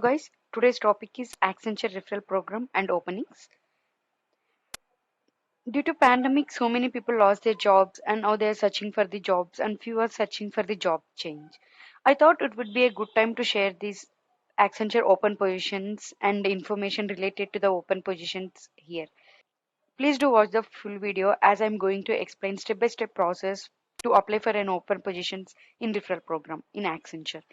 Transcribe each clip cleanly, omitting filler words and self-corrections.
guys, today's topic is Accenture referral program and openings. Due to pandemic, so many people lost their jobs and now they are searching for the jobs and few are searching for the job change. I thought it would be a good time to share these Accenture open positions and information related to the open positions here. Please do watch the full video as I'm going to explain step by step process to apply for an open positions in referral program in Accenture.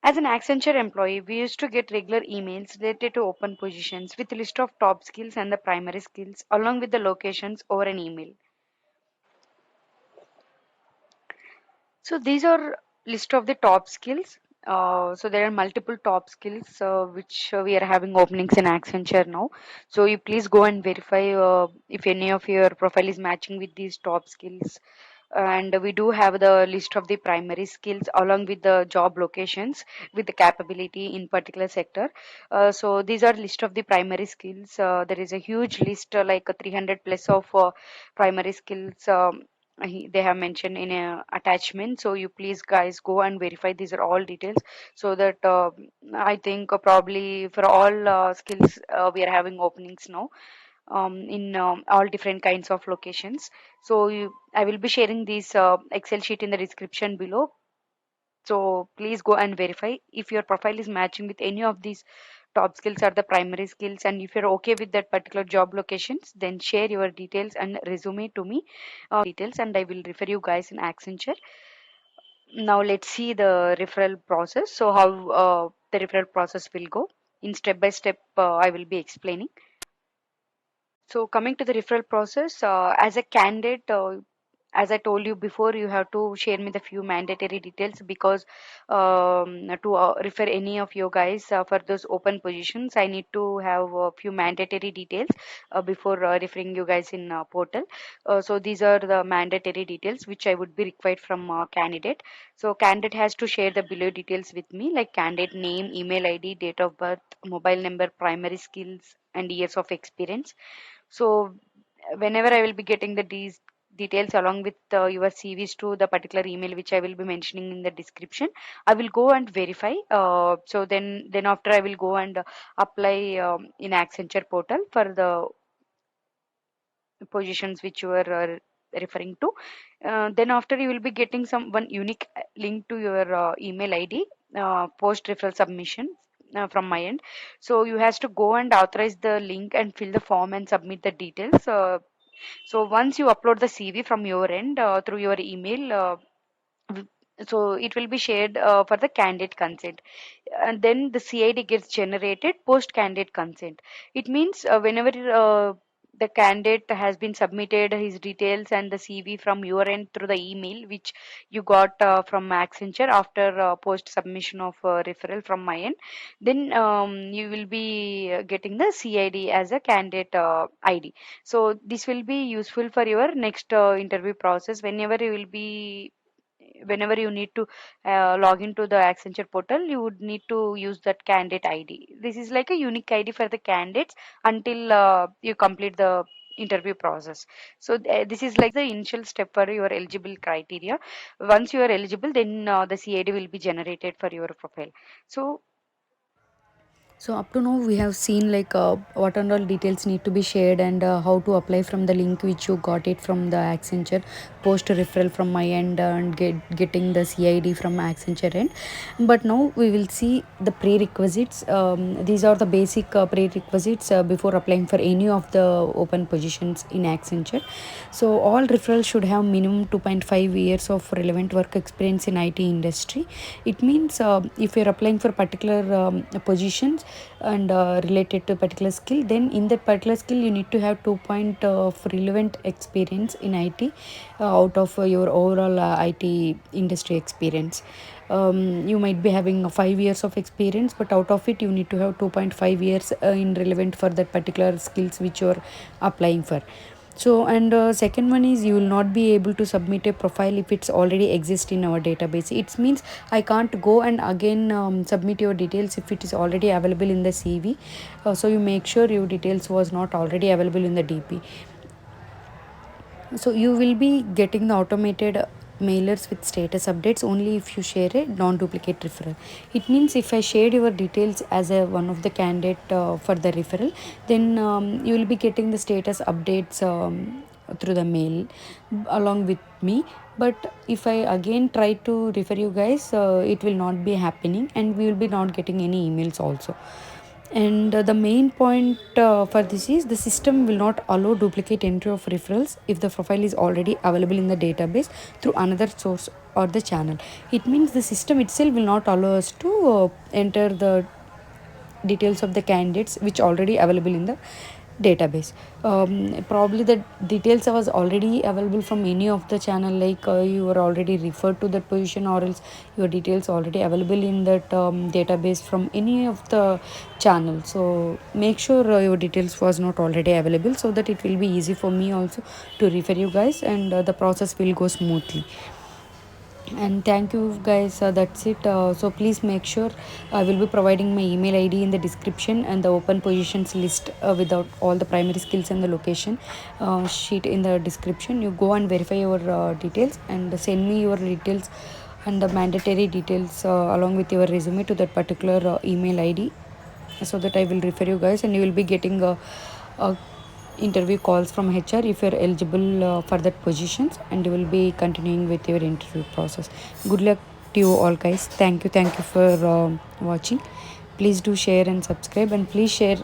As an Accenture employee, we used to get regular emails related to open positions with a list of top skills and the primary skills along with the locations over an email. So these are list of the top skills. So there are multiple top skills which we are having openings in Accenture now. So you please go and verify if any of your profile is matching with these top skills. And we do have the list of the primary skills along with the job locations with the capability in particular sector. So these are list of the primary skills. There is a huge list like 300 plus of primary skills. They have mentioned in a attachment, so you please guys go and verify these are all details so that I think probably for all skills we are having openings now in all different kinds of locations. So I will be sharing this Excel sheet in the description below. So please go and verify if your profile is matching with any of these top skills or the primary skills, and if you're okay with that particular job locations, then share your details and resume to me details, and I will refer you guys in Accenture. Now let's see the referral process. So how the referral process will go in step by step, I will be explaining. So coming to the referral process, as a candidate, as I told you before, you have to share me the few mandatory details because to refer any of you guys for those open positions, I need to have a few mandatory details before referring you guys in portal. So these are the mandatory details which I would be required from candidate. So candidate has to share the below details with me, like candidate name, email ID, date of birth, mobile number, primary skills, and years of experience. So whenever I will be getting these details along with your CVs to the particular email which I will be mentioning in the description, I will go and verify. So then after I will go and apply in Accenture portal for the positions which you are referring to. Then after you will be getting some one unique link to your email ID post referral submission from my end. So you has to go and authorize the link and fill the form and submit the details. So once you upload the CV from your end through your email, w- so it will be shared for the candidate consent, and then the CID gets generated post candidate consent. It means whenever the candidate has been submitted his details and the CV from your end through the email which you got from Accenture after post submission of referral from my end, then you will be getting the CID as a candidate ID. So this will be useful for your next interview process whenever you need to log into the Accenture portal, you would need to use that candidate ID. This is like a unique ID for the candidates until you complete the interview process. So this is like the initial step for your eligible criteria. Once you are eligible, then the CID will be generated for your profile. So So up to now we have seen like what and all details need to be shared and how to apply from the link which you got it from the Accenture post referral from my end and getting the CID from Accenture end. But now we will see the prerequisites. These are the basic prerequisites before applying for any of the open positions in Accenture. So all referrals should have minimum 2.5 years of relevant work experience in IT industry. It means if you're applying for particular positions and related to particular skill, then in that particular skill you need to have 2 point of relevant experience in IT out of your overall IT industry experience. You might be having 5 years of experience, but out of it you need to have 2.5 years in relevant for that particular skills which you're applying for. So and second one is you will not be able to submit a profile if it's already exist in our database. It means I can't go and again submit your details if it is already available in the CV. So you make sure your details was not already available in the DP. So you will be getting the automated mailers with status updates only if you share a non-duplicate referral. It means if I shared your details as a one of the candidate for the referral, then you will be getting the status updates through the mail along with me. But if I again try to refer you guys, it will not be happening, and we will be not getting any emails also. And the main point for this is the system will not allow duplicate entry of referrals if the profile is already available in the database through another source or the channel. It means the system itself will not allow us to enter the details of the candidates which already available in the database. Probably the details was already available from any of the channel, like you were already referred to that position, or else your details already available in that database from any of the channel. So make sure your details was not already available, so that it will be easy for me also to refer you guys, and the process will go smoothly. And thank you guys, that's it. So please make sure I will be providing my email id in the description, and the open positions list without all the primary skills and the location sheet in the description. You go and verify your details and send me your details and the mandatory details along with your resume to that particular email id, so that I will refer you guys, and you will be getting a interview calls from HR if you're eligible for that positions, and you will be continuing with your interview process. Good luck to you all guys. Thank you for watching. Please do share and subscribe, and please share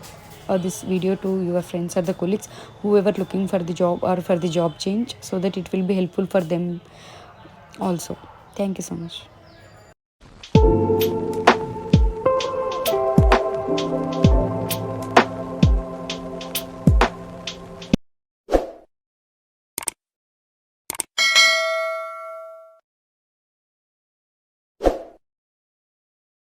this video to your friends or the colleagues, whoever looking for the job or for the job change, so that it will be helpful for them also. Thank you so much.